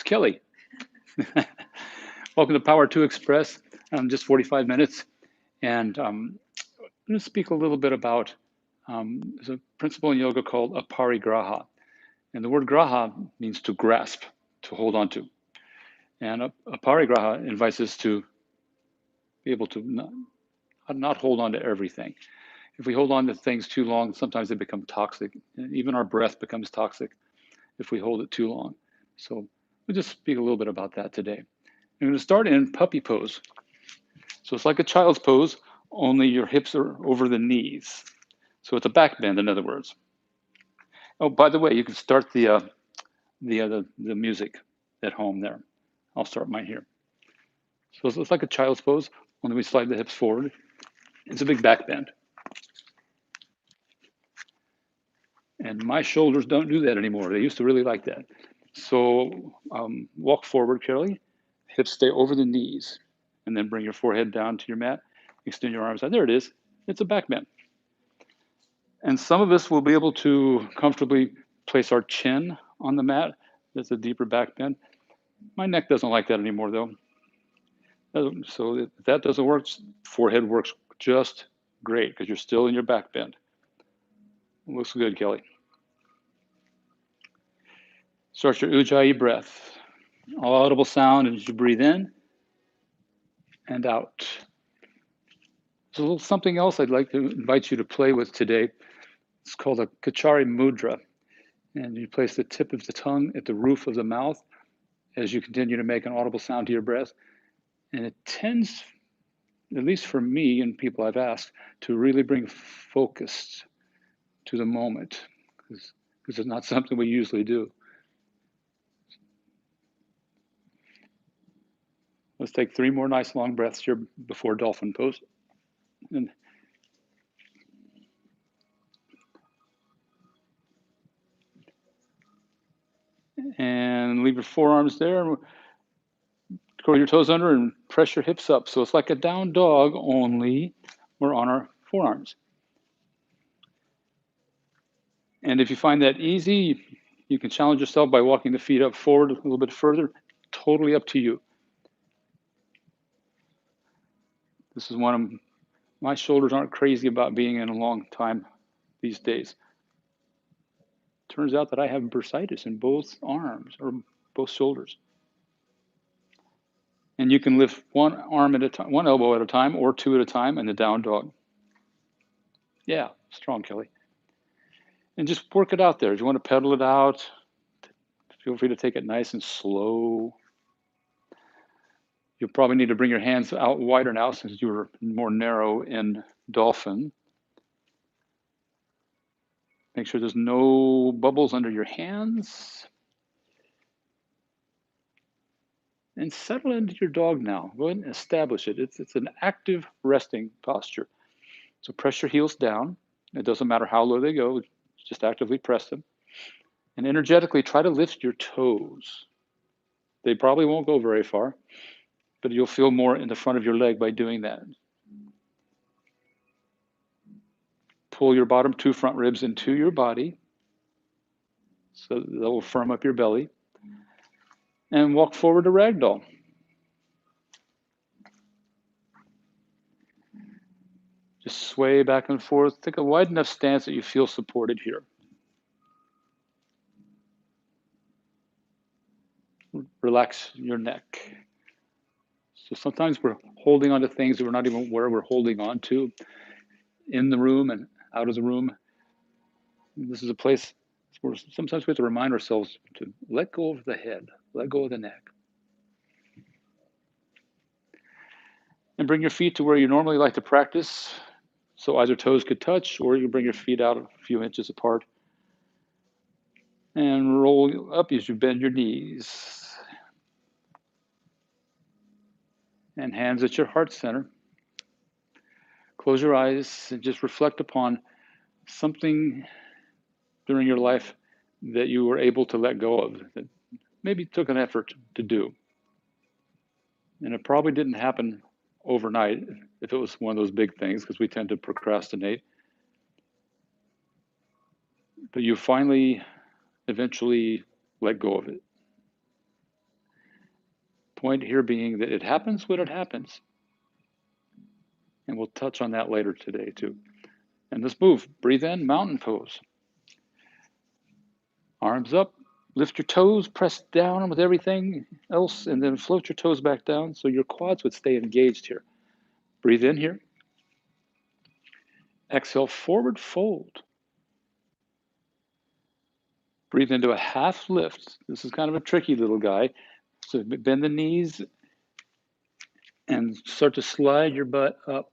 Kelly. Welcome to Power 2 Express. Just 45 minutes. And I'm going to speak a little bit about there's a principle in yoga called aparigraha. And the word graha means to grasp, to hold on to. And aparigraha invites us to be able to not hold on to everything. If we hold on to things too long, sometimes they become toxic. And even our breath becomes toxic if we hold it too long. So we'll just speak a little bit about that today. I'm going to start in puppy pose. So it's like a child's pose, only your hips are over the knees. So it's a back bend, in other words. Oh, by the way, you can start the music at home there. I'll start mine here. So it's like a child's pose, only we slide the hips forward. It's a big back bend. And my shoulders don't do that anymore. They used to really like that. So walk forward, Carly. Hips stay over the knees. And then bring your forehead down to your mat. Extend your arms out. There it is. It's a back bend. And some of us will be able to comfortably place our chin on the mat. That's a deeper back bend. My neck doesn't like that anymore, though. So if that doesn't work, forehead works just great because you're still in your back bend. Looks good, Kelly. Start your Ujjayi breath. Audible sound as you breathe in and out. There's a little something else I'd like to invite you to play with today. It's called a Kachari Mudra. And you place the tip of the tongue at the roof of the mouth as you continue to make an audible sound to your breath. And it tends, at least for me and people I've asked, to really bring focus to the moment, because it's not something we usually do. Let's take 3 more nice long breaths here before dolphin pose. And leave your forearms there. Curl your toes under and press your hips up. So it's like a down dog, only we're on our forearms. And if you find that easy, you can challenge yourself by walking the feet up forward a little bit further. Totally up to you. This is one of my shoulders aren't crazy about being in a long time these days. Turns out that I have bursitis in both arms or both shoulders. And you can lift one arm at a time, one elbow at a time, or 2 at a time in the down dog. Yeah, strong, Kelly. And just work it out there. If you want to pedal it out, feel free to take it nice and slow. You'll probably need to bring your hands out wider now since you were more narrow in dolphin. Make sure there's no bubbles under your hands. And settle into your dog now. Go ahead and establish it. It's an active resting posture. So press your heels down. It doesn't matter how low they go, just actively press them. And energetically try to lift your toes. They probably won't go very far, but you'll feel more in the front of your leg by doing that. Pull your bottom 2 front ribs into your body, so that will firm up your belly. And walk forward to ragdoll. Just sway back and forth. Take a wide enough stance that you feel supported here. Relax your neck. So sometimes we're holding on to things that we're not even aware we're holding on to in the room and out of the room. This is a place where sometimes we have to remind ourselves to let go of the head, let go of the neck. And bring your feet to where you normally like to practice. So either toes could touch, or you can bring your feet out a few inches apart. And roll up as you bend your knees. And hands at your heart center. Close your eyes and just reflect upon something during your life that you were able to let go of, that maybe took an effort to do. And it probably didn't happen overnight if it was one of those big things, because we tend to procrastinate. But you finally, eventually let go of it. Point here being that it happens when it happens. And we'll touch on that later today too. And let's move. Breathe in, mountain pose. Arms up, lift your toes, press down with everything else, and then float your toes back down so your quads would stay engaged here. Breathe in here. Exhale, forward fold. Breathe into a half lift. This is kind of a tricky little guy. So bend the knees and start to slide your butt up.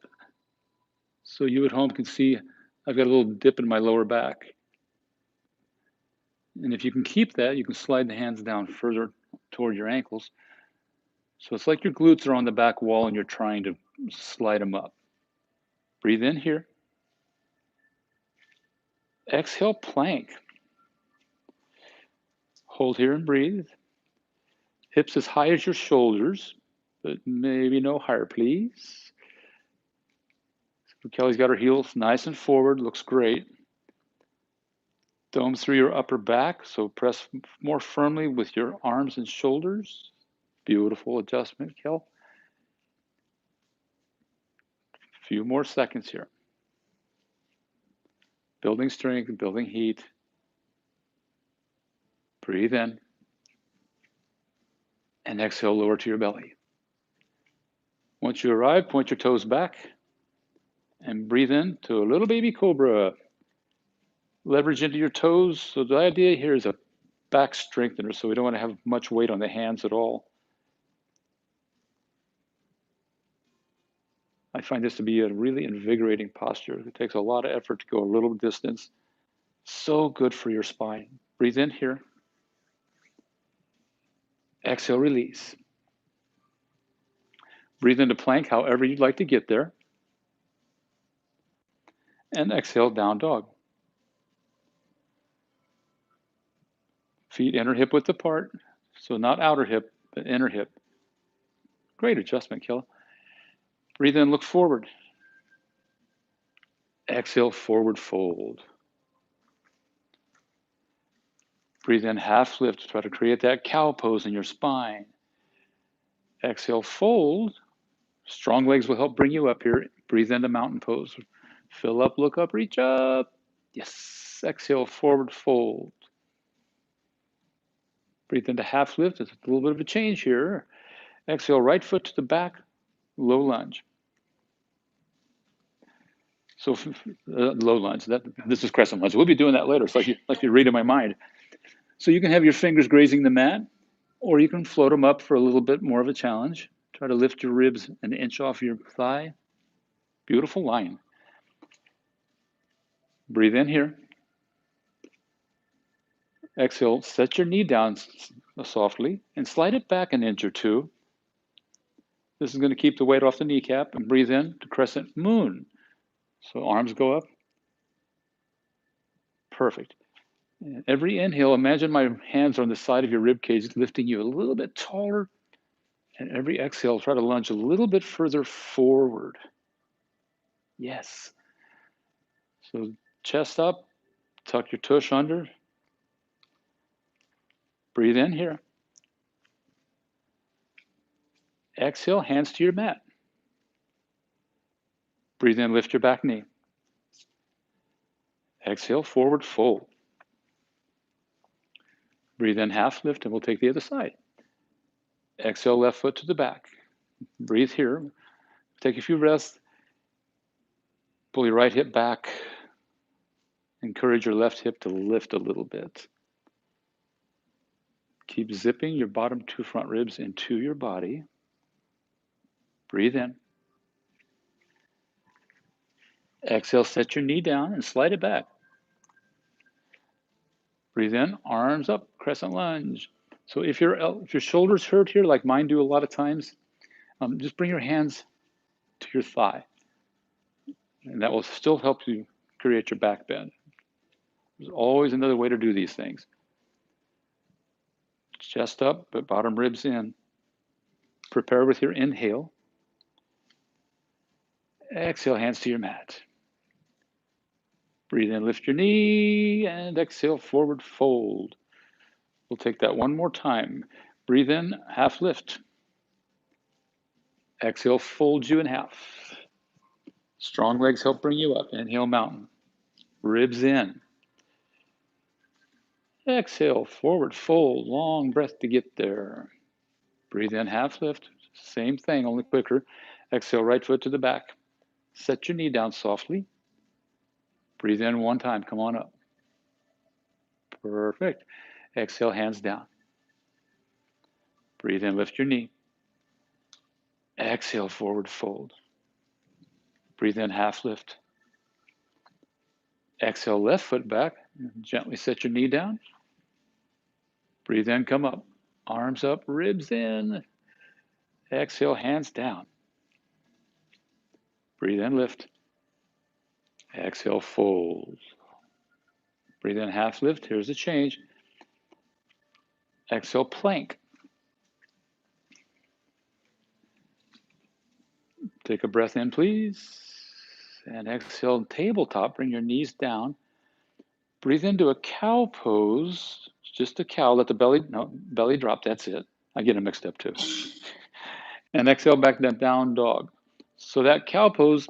So you at home can see I've got a little dip in my lower back. And if you can keep that, you can slide the hands down further toward your ankles. So it's like your glutes are on the back wall and you're trying to slide them up. Breathe in here. Exhale, plank. Hold here and breathe. Hips as high as your shoulders, but maybe no higher, please. So Kelly's got her heels nice and forward, looks great. Dome through your upper back, so press more firmly with your arms and shoulders. Beautiful adjustment, Kel. A few more seconds here. Building strength, building heat. Breathe in. And exhale, lower to your belly. Once you arrive, point your toes back and breathe in to a little baby cobra. Leverage into your toes. So the idea here is a back strengthener, so we don't want to have much weight on the hands at all. I find this to be a really invigorating posture. It takes a lot of effort to go a little distance. So good for your spine. Breathe in here. Exhale, release. Breathe into plank however you'd like to get there. And exhale, down dog. Feet inner hip width apart. So not outer hip, but inner hip. Great adjustment, Killa. Breathe in, look forward. Exhale, forward fold. Breathe in, half lift. Try to create that cow pose in your spine. Exhale, fold. Strong legs will help bring you up here. Breathe into mountain pose. Fill up, look up, reach up. Yes. Exhale, forward fold. Breathe into half lift. It's a little bit of a change here. Exhale, right foot to the back, low lunge. So low lunge. This is crescent lunge. We'll be doing that later. It's like you're reading my mind. So you can have your fingers grazing the mat, or you can float them up for a little bit more of a challenge. Try to lift your ribs an inch off your thigh. Beautiful line. Breathe in here. Exhale, set your knee down softly and slide it back an inch or two. This is going to keep the weight off the kneecap, and breathe in to crescent moon. So arms go up. Perfect. And every inhale, imagine my hands are on the side of your rib cage, lifting you a little bit taller. And every exhale, try to lunge a little bit further forward. Yes. So chest up, tuck your tush under. Breathe in here. Exhale, hands to your mat. Breathe in, lift your back knee. Exhale, forward fold. Breathe in, half lift, and we'll take the other side. Exhale, left foot to the back. Breathe here. Take a few breaths. Pull your right hip back. Encourage your left hip to lift a little bit. Keep zipping your bottom two front ribs into your body. Breathe in. Exhale, set your knee down and slide it back. Breathe in, arms up, crescent lunge. So if your shoulders hurt here, like mine do a lot of times, just bring your hands to your thigh. And that will still help you create your back bend. There's always another way to do these things. Chest up, but bottom ribs in. Prepare with your inhale. Exhale, hands to your mat. Breathe in, lift your knee, and exhale, forward fold. We'll take that one more time. Breathe in, half lift. Exhale, fold you in half. Strong legs help bring you up. Inhale, mountain. Ribs in. Exhale, forward fold. Long breath to get there. Breathe in, half lift. Same thing, only quicker. Exhale, right foot to the back. Set your knee down softly. Breathe in one time. Come on up. Perfect. Exhale, hands down. Breathe in, lift your knee. Exhale, forward fold. Breathe in, half lift. Exhale, left foot back. Gently set your knee down. Breathe in, come up. Arms up, ribs in. Exhale, hands down. Breathe in, lift. Exhale, fold. Breathe in, half lift. Here's the change. Exhale, plank. Take a breath in, please. And exhale, tabletop. Bring your knees down. Breathe into a cow pose. Just a cow. Let the belly drop. That's it. I get them mixed up too. And exhale back to down dog. So that cow pose,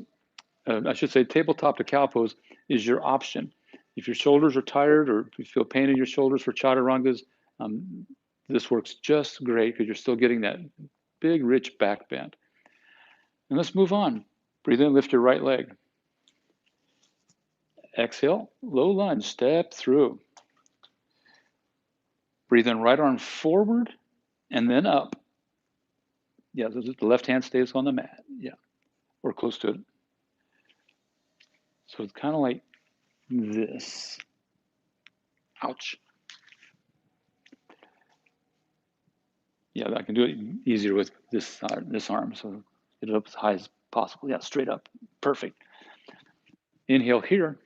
I should say tabletop to cow pose, is your option. If your shoulders are tired or if you feel pain in your shoulders for chaturangas, this works just great because you're still getting that big, rich back bend. And let's move on. Breathe in, lift your right leg. Exhale, low lunge, step through. Breathe in, right arm forward and then up. Yeah, the left hand stays on the mat. Yeah, or close to it. So it's kind of like this. Ouch. Yeah, I can do it easier with this arm. So get it up as high as possible. Yeah, straight up. Perfect. Inhale here.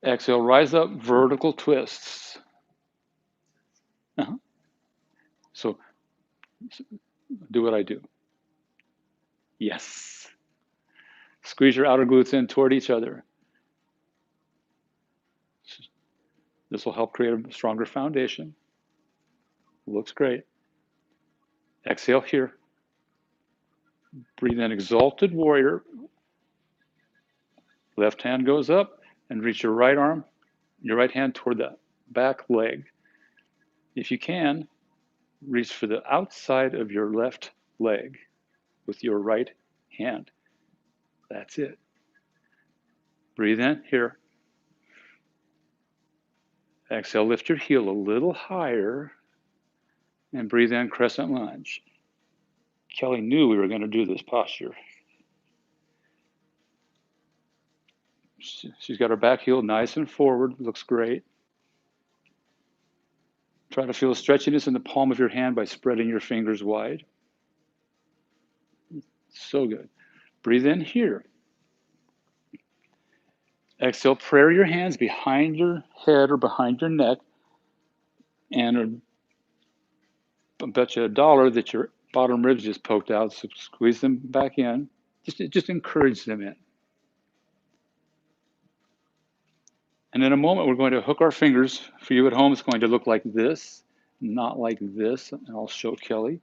Exhale, rise up, vertical twists. So do what I do. Yes. Squeeze your outer glutes in toward each other. This will help create a stronger foundation. Looks great. Exhale here. Breathe in, Exalted Warrior. Left hand goes up and reach your right arm, your right hand toward the back leg. If you can, reach for the outside of your left leg with your right hand. That's it. Breathe in here. Exhale, lift your heel a little higher and breathe in, Crescent Lunge. Kelly knew we were going to do this posture. She's got her back heel nice and forward. Looks great. Try to feel stretchiness in the palm of your hand by spreading your fingers wide. So good. Breathe in here. Exhale, prayer your hands behind your head or behind your neck. And I bet you $1 that your bottom ribs just poked out, so squeeze them back in. Just encourage them in. And in a moment, we're going to hook our fingers. For you at home, it's going to look like this, not like this. And I'll show Kelly.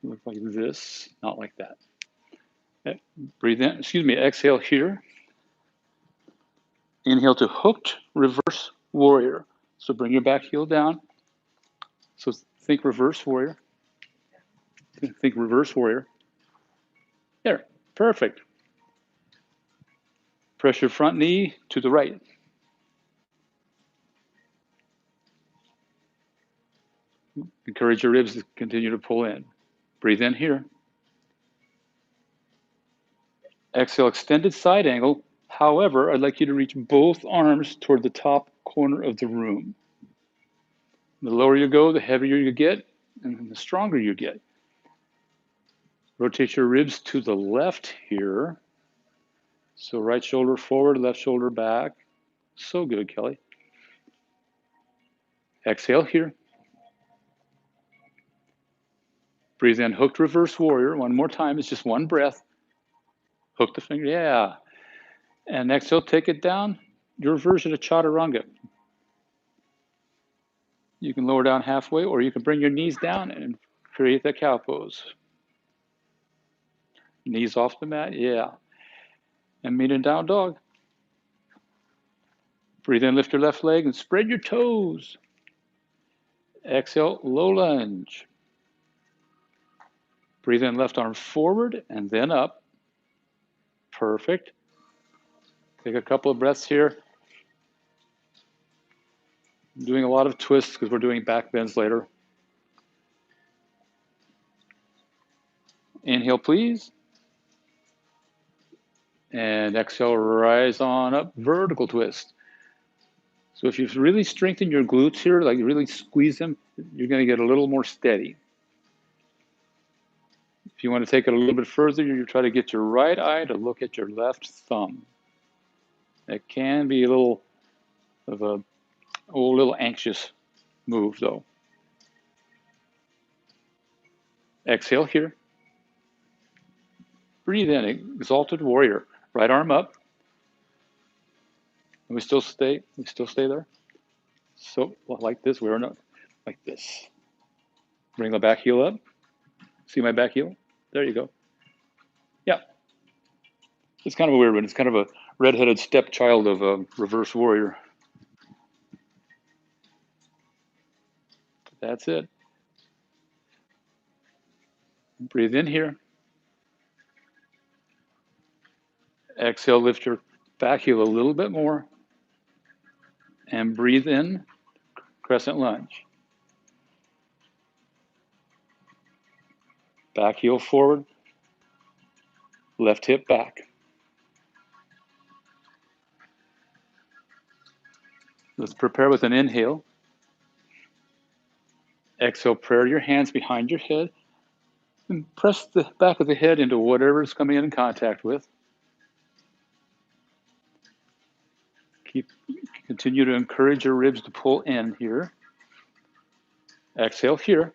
Look like this, not like that. Breathe in, exhale here. Inhale to hooked reverse warrior. So bring your back heel down. So think reverse warrior. Think reverse warrior. There, perfect. Press your front knee to the right. Encourage your ribs to continue to pull in. Breathe in here. Exhale, extended side angle. However, I'd like you to reach both arms toward the top corner of the room. The lower you go, the heavier you get, and the stronger you get. Rotate your ribs to the left here. So right shoulder forward, left shoulder back. So good, Kelly. Exhale here. Breathe in, hooked reverse warrior. One more time, it's just one breath. Hook the finger, yeah. And exhale, take it down. Your version of Chaturanga. You can lower down halfway, or you can bring your knees down and create that cow pose. Knees off the mat, yeah. And meet in down dog. Breathe in, lift your left leg and spread your toes. Exhale, low lunge. Breathe in, left arm forward and then up. Perfect. Take a couple of breaths here. I'm doing a lot of twists because we're doing back bends later. Inhale, please. And exhale, rise on up, vertical twist. So if you've really strengthened your glutes here, like you really squeeze them, you're going to get a little more steady. If you want to take it a little bit further, you try to get your right eye to look at your left thumb. It can be a little of a little anxious move though. Exhale here. Breathe in, Exalted Warrior. Right arm up. And we still stay there. So like this, we're not like this. Bring the back heel up. See my back heel? There you go. Yeah. It's kind of a weird one. It's kind of a redheaded stepchild of a reverse warrior. That's it. Breathe in here. Exhale, lift your back heel a little bit more. And breathe in, Crescent Lunge. Back heel forward, left hip back. Let's prepare with an inhale. Exhale, prayer your hands behind your head and press the back of the head into whatever it's coming in contact with. Continue to encourage your ribs to pull in here. Exhale here.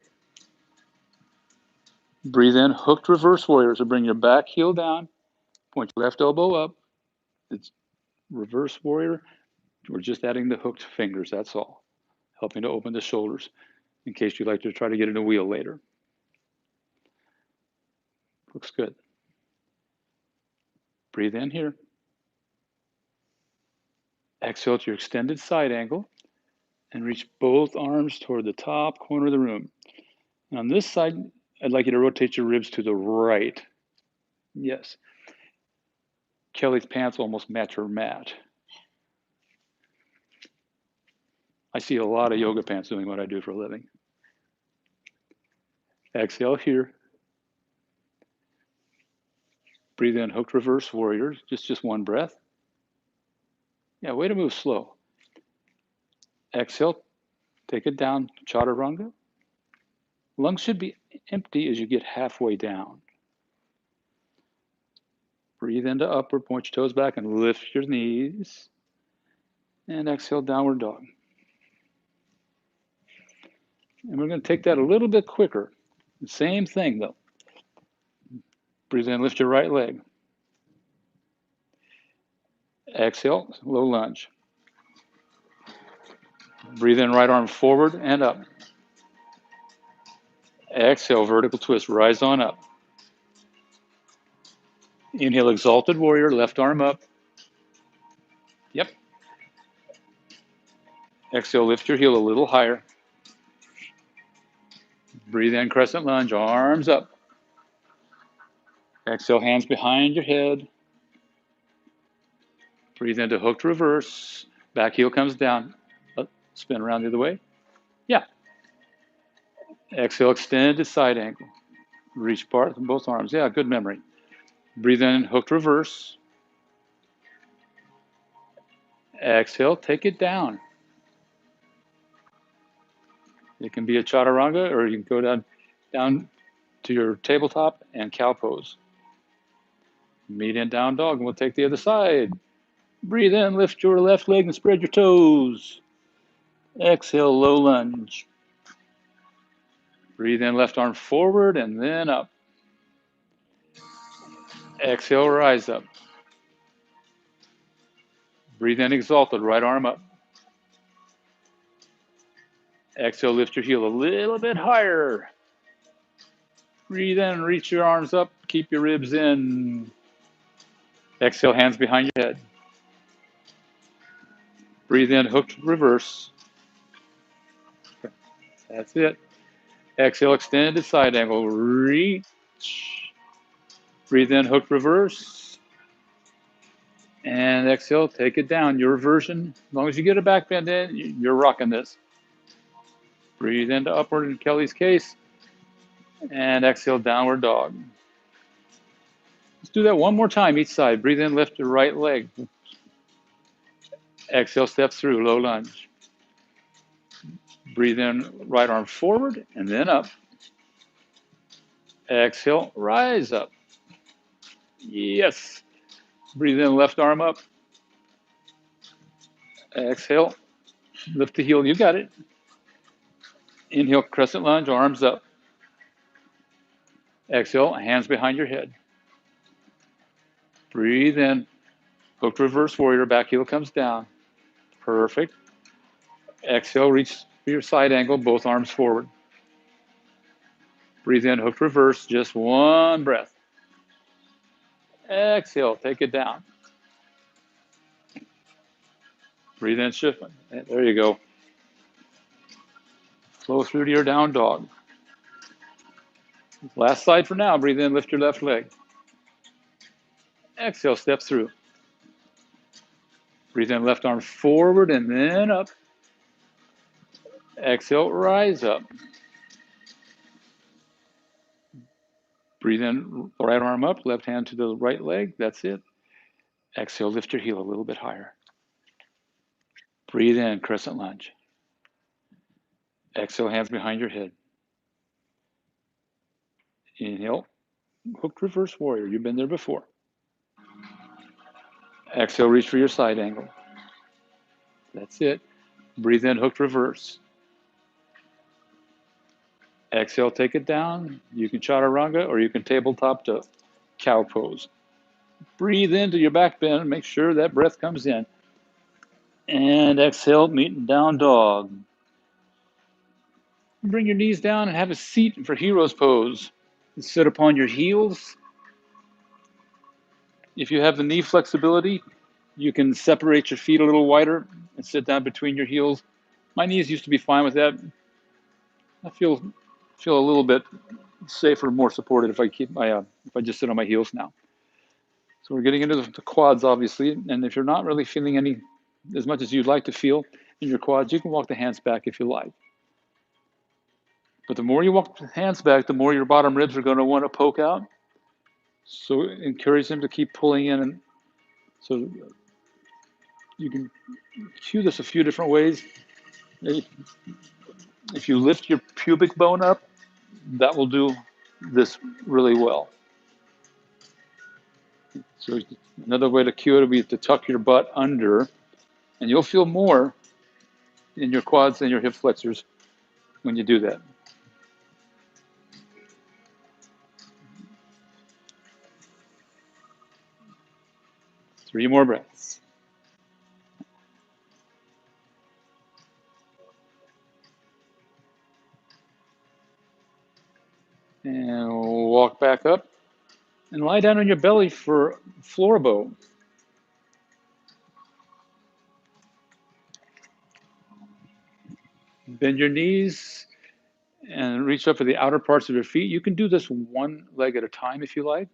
Breathe in, hooked reverse warrior. So bring your back heel down, point your left elbow up. It's reverse warrior. We're just adding the hooked fingers, that's all. Helping to open the shoulders in case you'd like to try to get in a wheel later. Looks good. Breathe in here. Exhale to your extended side angle and reach both arms toward the top corner of the room. And on this side, I'd like you to rotate your ribs to the right. Yes. Kelly's pants almost match her mat. I see a lot of yoga pants doing what I do for a living. Exhale here. Breathe in, hooked reverse warrior. Just one breath. Yeah, way to move slow. Exhale, take it down, Chaturanga. Lungs should be empty as you get halfway down. Breathe into upward, point your toes back and lift your knees. And exhale, downward dog. And we're going to take that a little bit quicker. Same thing though. Breathe in, lift your right leg. Exhale, low lunge. Breathe in, right arm forward and up. Exhale, vertical twist, rise on up. Inhale, Exalted Warrior, left arm up. Yep. Exhale, lift your heel a little higher. Breathe in, Crescent Lunge, arms up. Exhale, hands behind your head. Breathe into hooked reverse. Back heel comes down. Spin around the other way. Yeah. Exhale, extend to side angle. Reach apart with both arms. Yeah, good memory. Breathe in, hooked reverse. Exhale, take it down. It can be a chaturanga, or you can go down to your tabletop and cow pose. Meet in down dog, and we'll take the other side. Breathe in, lift your left leg and spread your toes. Exhale, low lunge. Breathe in, left arm forward and then up. Exhale, rise up. Breathe in, exalted, right arm up. Exhale, lift your heel a little bit higher. Breathe in, reach your arms up, keep your ribs in. Exhale, hands behind your head. Breathe in, hooked reverse. That's it. Exhale, extended side angle. Reach. Breathe in, hooked reverse. And exhale, take it down. Your version. As long as you get a back bend in, you're rocking this. Breathe into upward in Kelly's case. And exhale, downward dog. Let's do that one more time each side. Breathe in, lift your right leg. Exhale, step through, low lunge. Breathe in, right arm forward and then up. Exhale, rise up. Yes. Breathe in, left arm up. Exhale, lift the heel. You got it. Inhale, crescent lunge, arms up. Exhale, hands behind your head. Breathe in, hooked reverse warrior, back heel comes down. Perfect. Exhale, reach for your side angle, both arms forward. Breathe in, hooked reverse, just one breath. Exhale, take it down. Breathe in, shift. There you go. Flow through to your down dog. Last side for now. Breathe in, lift your left leg. Exhale, step through. Breathe in, left arm forward and then up. Exhale, rise up. Breathe in, right arm up, left hand to the right leg. That's it. Exhale, lift your heel a little bit higher. Breathe in, crescent lunge. Exhale, hands behind your head. Inhale, hooked reverse warrior. You've been there before. Exhale, reach for your side angle. That's it. Breathe in, hooked reverse. Exhale, take it down. You can chaturanga or you can tabletop to cow pose. Breathe into your back bend. Make sure that breath comes in. And exhale, meet in down dog. Bring your knees down and have a seat for hero's pose. Sit upon your heels. If you have the knee flexibility, you can separate your feet a little wider and sit down between your heels. My knees used to be fine with that. I feel a little bit safer, more supported if I just sit on my heels now. So we're getting into the quads, obviously, and if you're not really feeling any as much as you'd like to feel in your quads, you can walk the hands back if you like. But the more you walk the hands back, the more your bottom ribs are going to want to poke out. So encourage them to keep pulling in, and so you can cue this a few different ways. If you lift your pubic bone up, that will do this really well. So another way to cue it would be to tuck your butt under, and you'll feel more in your quads and your hip flexors when you do that. Three more breaths. And walk back up and lie down on your belly for floor bow. Bend your knees and reach up for the outer parts of your feet. You can do this one leg at a time if you like.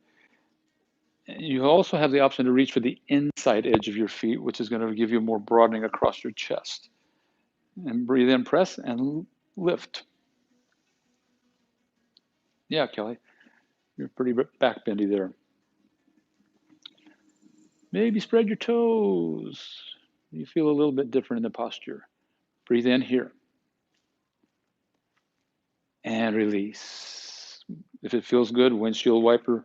You also have the option to reach for the inside edge of your feet, which is going to give you more broadening across your chest. And breathe in, press, and lift. Yeah, Kelly, you're pretty back bendy there. Maybe spread your toes. You feel a little bit different in the posture. Breathe in here. And release. If it feels good, windshield wiper.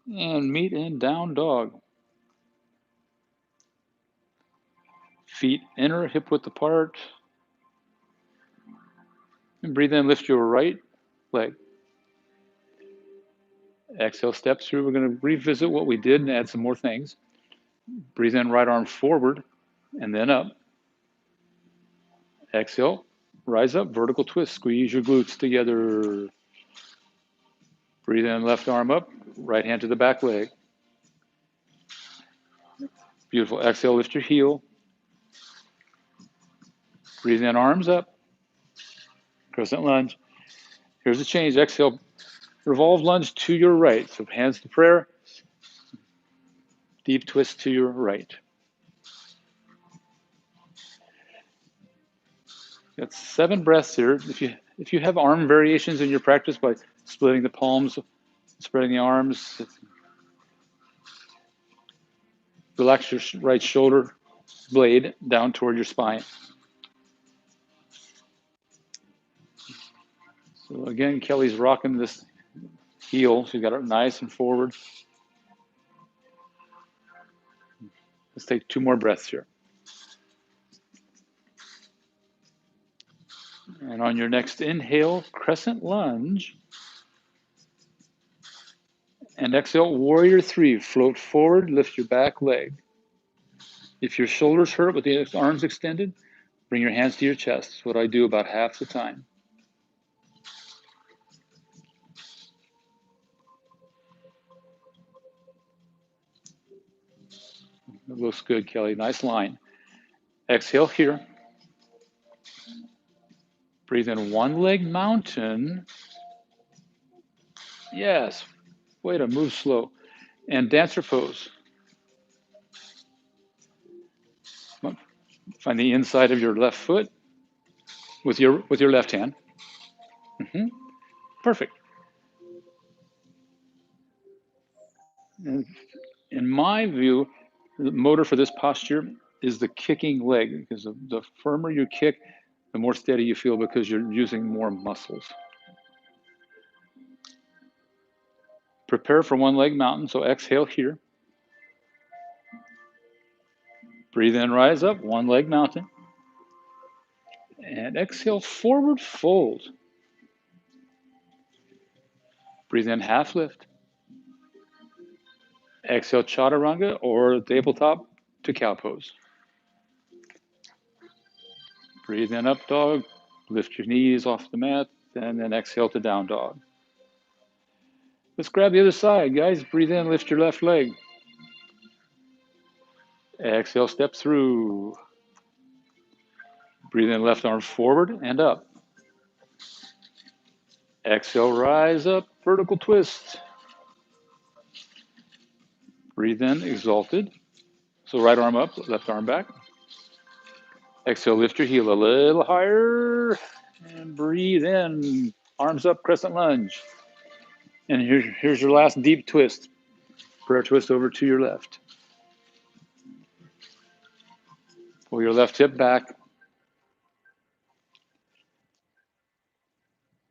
And meet in down dog. Feet inner, hip width apart. And breathe in, lift your right leg. Exhale, step through. We're going to revisit what we did and add some more things. Breathe in, right arm forward and then up. Exhale, rise up, vertical twist. Squeeze your glutes together. Breathe in, left arm up, right hand to the back leg. Beautiful. Exhale, lift your heel. Breathe in, arms up. Crescent lunge. Here's the change. Exhale, revolve lunge to your right. So hands to prayer. Deep twist to your right. Got 7 breaths here. If you have arm variations in your practice by splitting the palms, spreading the arms, relax your right shoulder blade down toward your spine. So again, Kelly's rocking this heel. She's got it nice and forward. Let's take 2 more breaths here. And on your next inhale, crescent lunge. And exhale, warrior 3. Float forward, lift your back leg. If your shoulders hurt with the arms extended, bring your hands to your chest. That's what I do about half the time. It looks good, Kelly. Nice line. Exhale here. Breathe in, one leg mountain. Yes. Way to move slow. And dancer pose. Find the inside of your left foot with your left hand. Perfect. And in my view, the motor for this posture is the kicking leg, because the firmer you kick, the more steady you feel because you're using more muscles. Prepare for one leg mountain. So exhale here. Breathe in, rise up, one leg mountain. And exhale, forward fold. Breathe in, half lift. Exhale, Chaturanga or tabletop to cow pose. Breathe in, up dog. Lift your knees off the mat, and then exhale to down dog. Let's grab the other side, guys. Breathe in, lift your left leg. Exhale, step through. Breathe in, left arm forward and up. Exhale, rise up, vertical twist. Breathe in, exalted. So right arm up, left arm back. Exhale, lift your heel a little higher. And breathe in, arms up, crescent lunge. And here's your last deep twist. Prayer twist over to your left. Pull your left hip back.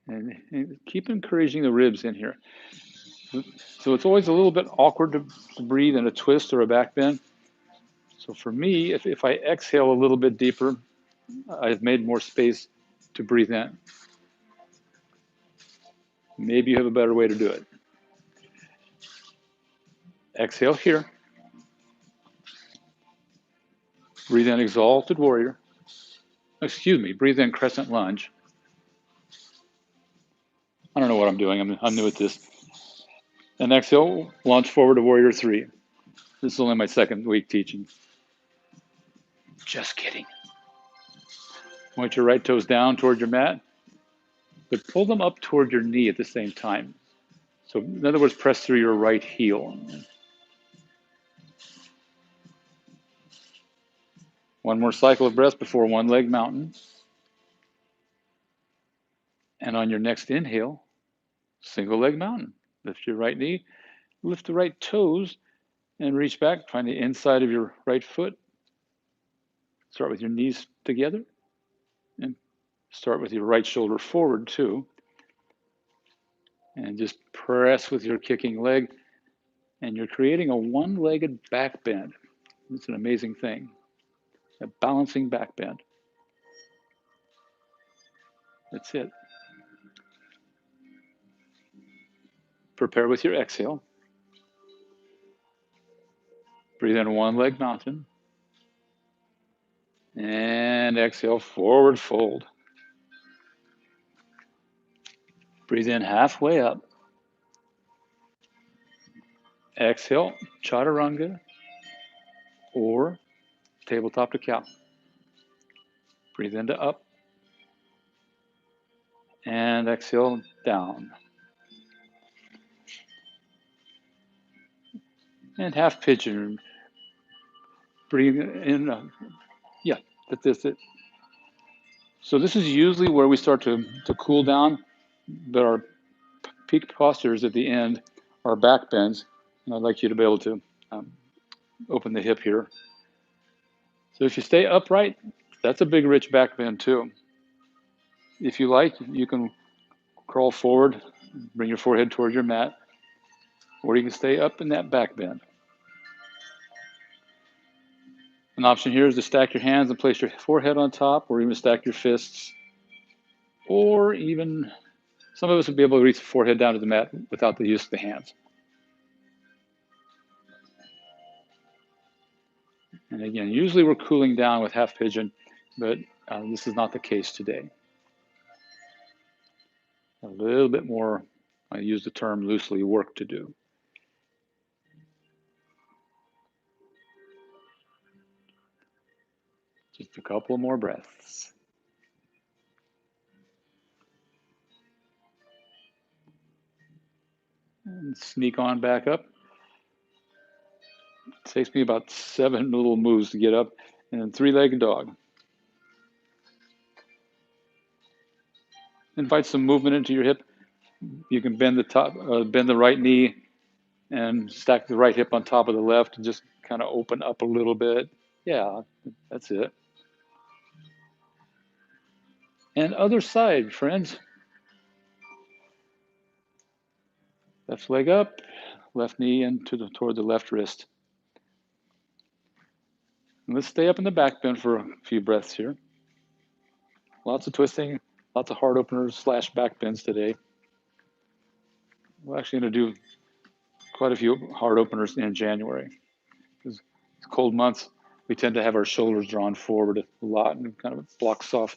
And keep encouraging the ribs in here. So it's always a little bit awkward to breathe in a twist or a back bend. So for me, if I exhale a little bit deeper, I've made more space to breathe in. Maybe you have a better way to do it. Exhale here. Breathe in, Exalted Warrior. Excuse me, breathe in, Crescent Lunge. I don't know what I'm doing. I'm new at this. And exhale, launch forward to Warrior 3. This is only my 2nd week teaching. Just kidding. Point your right toes down toward your mat, but pull them up toward your knee at the same time. So in other words, press through your right heel. One more cycle of breath before one leg mountain. And on your next inhale, single leg mountain. Lift your right knee, lift the right toes, and reach back. Find the inside of your right foot. Start with your knees together. And start with your right shoulder forward too. And just press with your kicking leg. And you're creating a one-legged back bend. It's an amazing thing. A balancing back bend. That's it. Prepare with your exhale. Breathe in one leg mountain. And exhale, forward fold. Breathe in halfway up. Exhale, Chaturanga or tabletop to cow. Breathe into up. And exhale, down. And half pigeon. Breathe in. Yeah, that's it. So this is usually where we start to cool down, but our peak postures at the end are back bends. And I'd like you to be able to open the hip here. So if you stay upright, that's a big, rich back bend too. If you like, you can crawl forward, bring your forehead toward your mat, or you can stay up in that back bend. An option here is to stack your hands and place your forehead on top, or even stack your fists, or even some of us would be able to reach the forehead down to the mat without the use of the hands. And again, usually we're cooling down with half pigeon, but this is not the case today. A little bit more, I use the term loosely, work to do. Just a couple more breaths. And sneak on back up. It takes me about 7 little moves to get up, and then 3-legged dog. Invite some movement into your hip. You can bend the right knee and stack the right hip on top of the left and just kind of open up a little bit. Yeah, that's it. And other side, friends. Left leg up, left knee in toward the left wrist. And let's stay up in the back bend for a few breaths here. Lots of twisting, lots of heart openers / back bends today. We're actually going to do quite a few heart openers in January. Because it's cold months, we tend to have our shoulders drawn forward a lot and kind of blocks off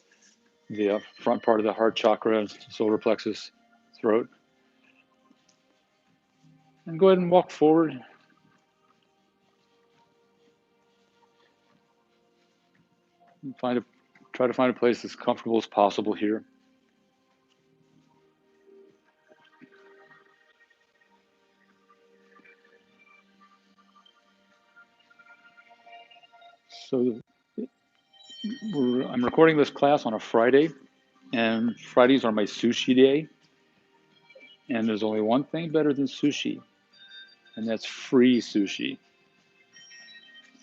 the front part of the heart chakra, solar plexus, throat. And go ahead and walk forward. And try to find a place as comfortable as possible here. So I'm recording this class on a Friday, and Fridays are my sushi day. And there's only one thing better than sushi, and that's free sushi.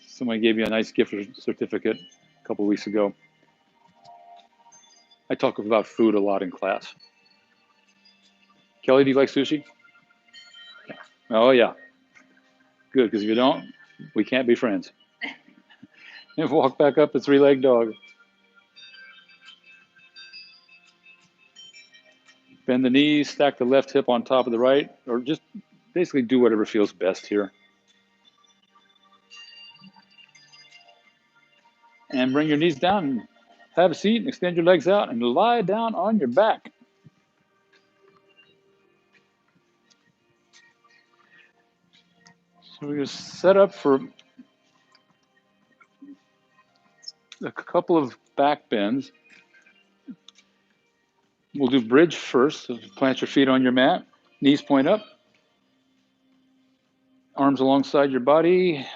Somebody gave you a nice gift certificate a couple of weeks ago. I talk about food a lot in class. Kelly, do you like sushi? Yeah. Oh, yeah. Good, because if you don't, we can't be friends. And walk back up the 3-legged dog. Bend the knees, stack the left hip on top of the right, or just basically do whatever feels best here. And bring your knees down. Have a seat and extend your legs out and lie down on your back. So we're set up for a couple of back bends. We'll do bridge first. So plant your feet on your mat, knees point up, arms alongside your body.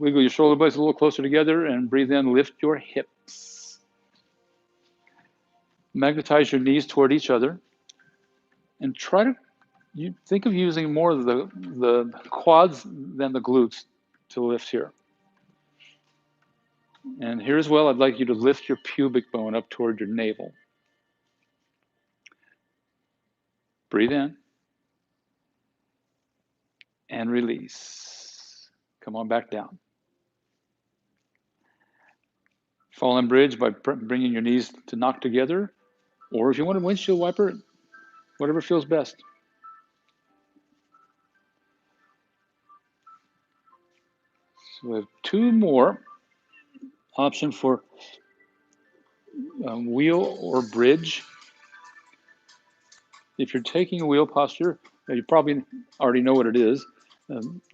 Wiggle your shoulder blades a little closer together and breathe in, lift your hips. Magnetize your knees toward each other and try to think of using more of the quads than the glutes to lift here. And here as well, I'd like you to lift your pubic bone up toward your navel. Breathe in and release. Come on back down. Fall in bridge by bringing your knees to knock together, or if you want a windshield wiper, whatever feels best. So we have two more options for wheel or bridge. If you're taking a wheel posture, you probably already know what it is.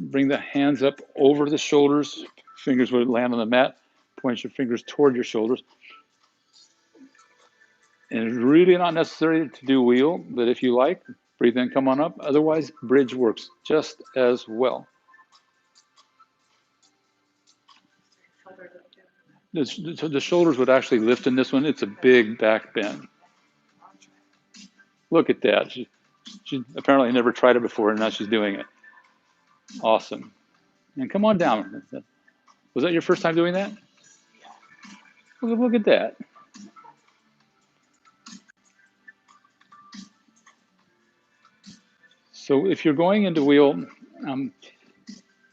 Bring the hands up over the shoulders. Fingers would land on the mat. Point your fingers toward your shoulders. And it's really not necessary to do wheel, but if you like, breathe in, come on up. Otherwise, bridge works just as well. The shoulders would actually lift in this one. It's a big back bend. Look at that. She apparently never tried it before, and now she's doing it. Awesome. And come on down. Was that your first time doing that? Look at that. So if you're going into wheel,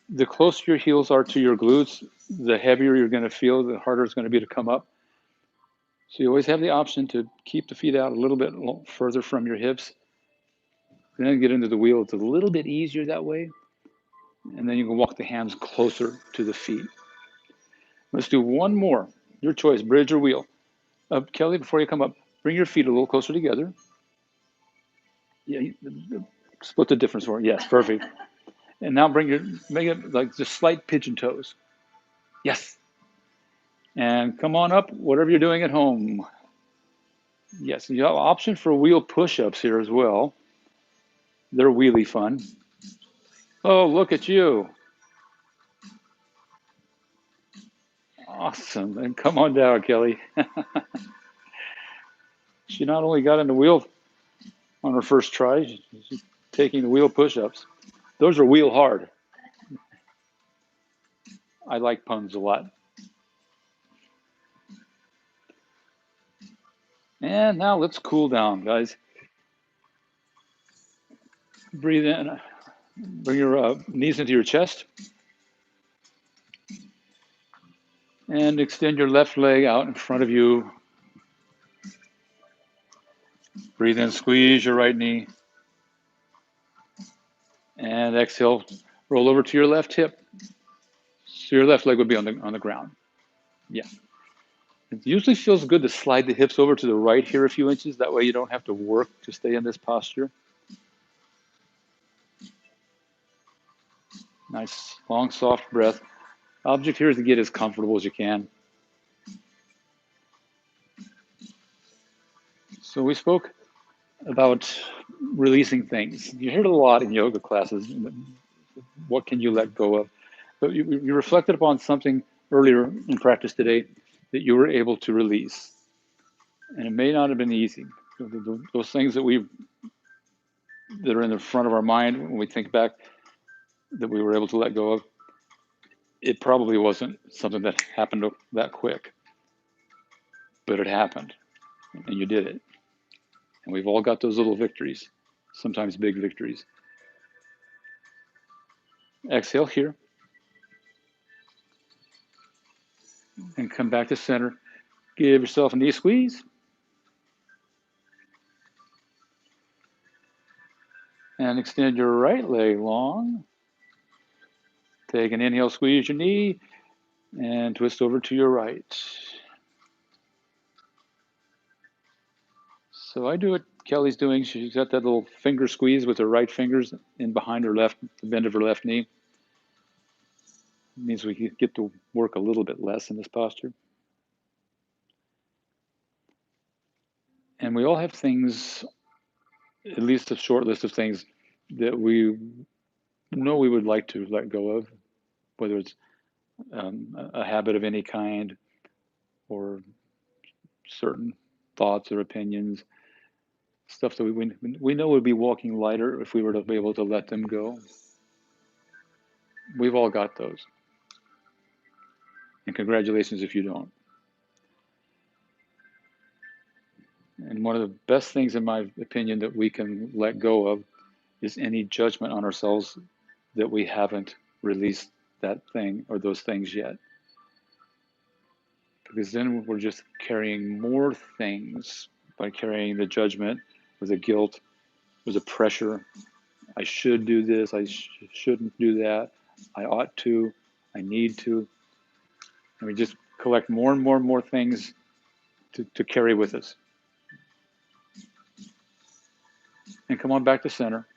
the closer your heels are to your glutes, the heavier you're going to feel, the harder it's going to be to come up. So you always have the option to keep the feet out a little bit further from your hips. And then get into the wheel. It's a little bit easier that way. And then you can walk the hands closer to the feet. Let's do one more. Your choice, bridge or wheel. Kelly, before you come up, bring your feet a little closer together. Yeah, split the difference for it. Yes, perfect. And now make it like just slight pigeon toes. Yes. And come on up, whatever you're doing at home. Yes, you have an option for wheel push-ups here as well. They're really fun. Oh, look at you. Awesome. And come on down, Kelly. She not only got into wheel on her first try, she's taking the wheel push-ups. Those are wheel hard. I like puns a lot. And now let's cool down, guys. Breathe in. Bring your knees into your chest. And extend your left leg out in front of you. Breathe in, squeeze your right knee. And exhale, roll over to your left hip. So your left leg would be on the ground. Yeah. It usually feels good to slide the hips over to the right here a few inches. That way you don't have to work to stay in this posture. Nice, long, soft breath. Object here is to get as comfortable as you can. So we spoke about releasing things. You hear it a lot in yoga classes. What can you let go of? But you reflected upon something earlier in practice today that you were able to release. And it may not have been easy. Those things that are in the front of our mind when we think back that we were able to let go of, it probably wasn't something that happened that quick. But it happened. And you did it. And we've all got those little victories, sometimes big victories. Exhale here. And come back to center. Give yourself a knee squeeze. And extend your right leg long. Take an inhale, squeeze your knee, and twist over to your right. So I do what Kelly's doing. She's got that little finger squeeze with her right fingers in behind her left, the bend of her left knee. It means we get to work a little bit less in this posture. And we all have things, at least a short list of things that we know we would like to let go of, whether it's a habit of any kind or certain thoughts or opinions, stuff that we know would be walking lighter if we were to be able to let them go. We've all got those. And congratulations if you don't. And one of the best things, in my opinion, that we can let go of is any judgment on ourselves that we haven't released that thing or those things yet. Because then we're just carrying more things by carrying the judgment or the guilt or the pressure. I should do this, I shouldn't do that, I ought to, I need to. And we just collect more and more and more things to carry with us. And come on back to center.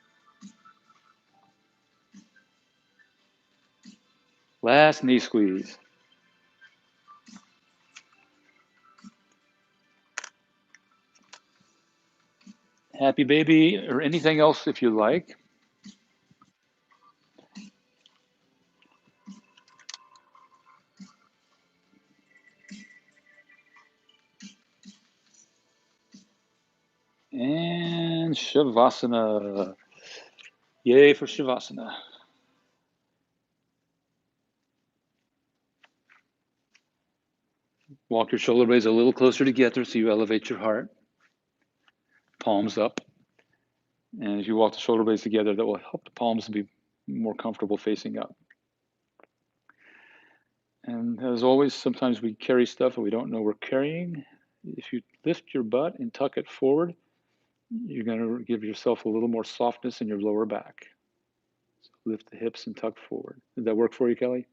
Last knee squeeze. Happy baby, or anything else if you like. And Shavasana. Yay for Shavasana. Walk your shoulder blades a little closer together so you elevate your heart. Palms up. And as you walk the shoulder blades together, that will help the palms be more comfortable facing up. And as always, sometimes we carry stuff and we don't know we're carrying. If you lift your butt and tuck it forward, you're going to give yourself a little more softness in your lower back. So lift the hips and tuck forward. Did that work for you, Kelly?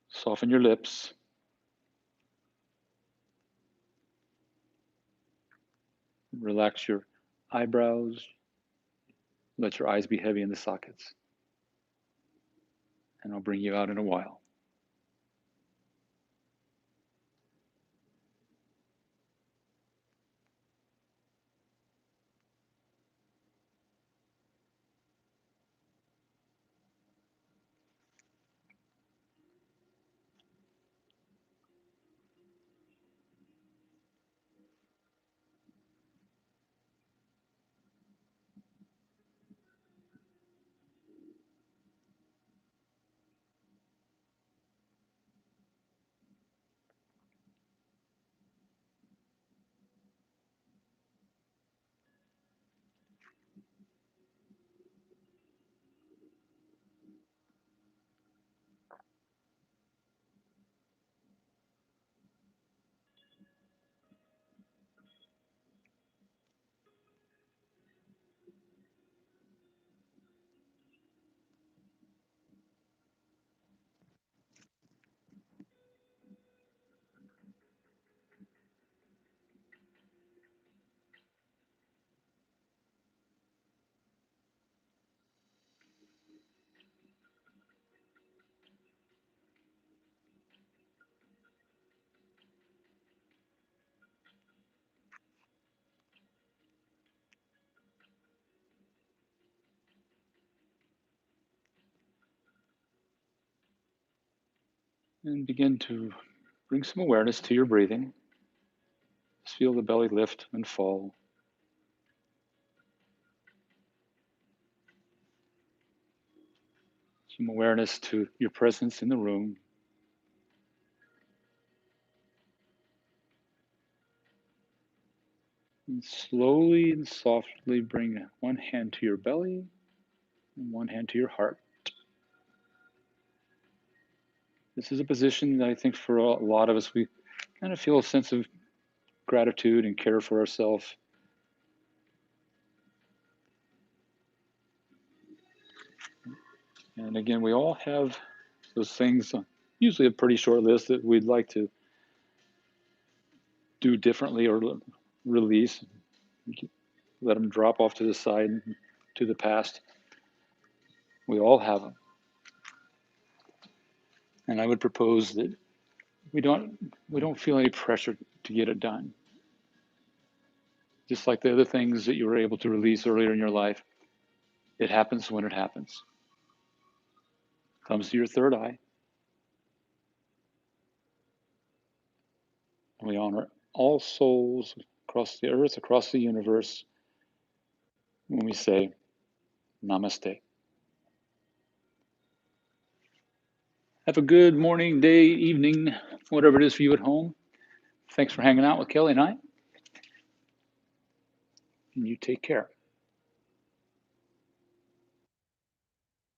Soften your lips. Relax your eyebrows. Let your eyes be heavy in the sockets. And I'll bring you out in a while. And begin to bring some awareness to your breathing. Just feel the belly lift and fall. Some awareness to your presence in the room. And slowly and softly bring one hand to your belly and one hand to your heart. This is a position that I think for a lot of us, we kind of feel a sense of gratitude and care for ourselves. And again, we all have those things, usually a pretty short list that we'd like to do differently or release, let them drop off to the side, to the past. We all have them. And I would propose that we don't feel any pressure to get it done. Just like the other things that you were able to release earlier in your life, it happens when it happens. Comes to your third eye. And we honor all souls across the earth, across the universe, when we say namaste. Have a good morning, day, evening, whatever it is for you at home. Thanks for hanging out with Kelly and I. And you take care.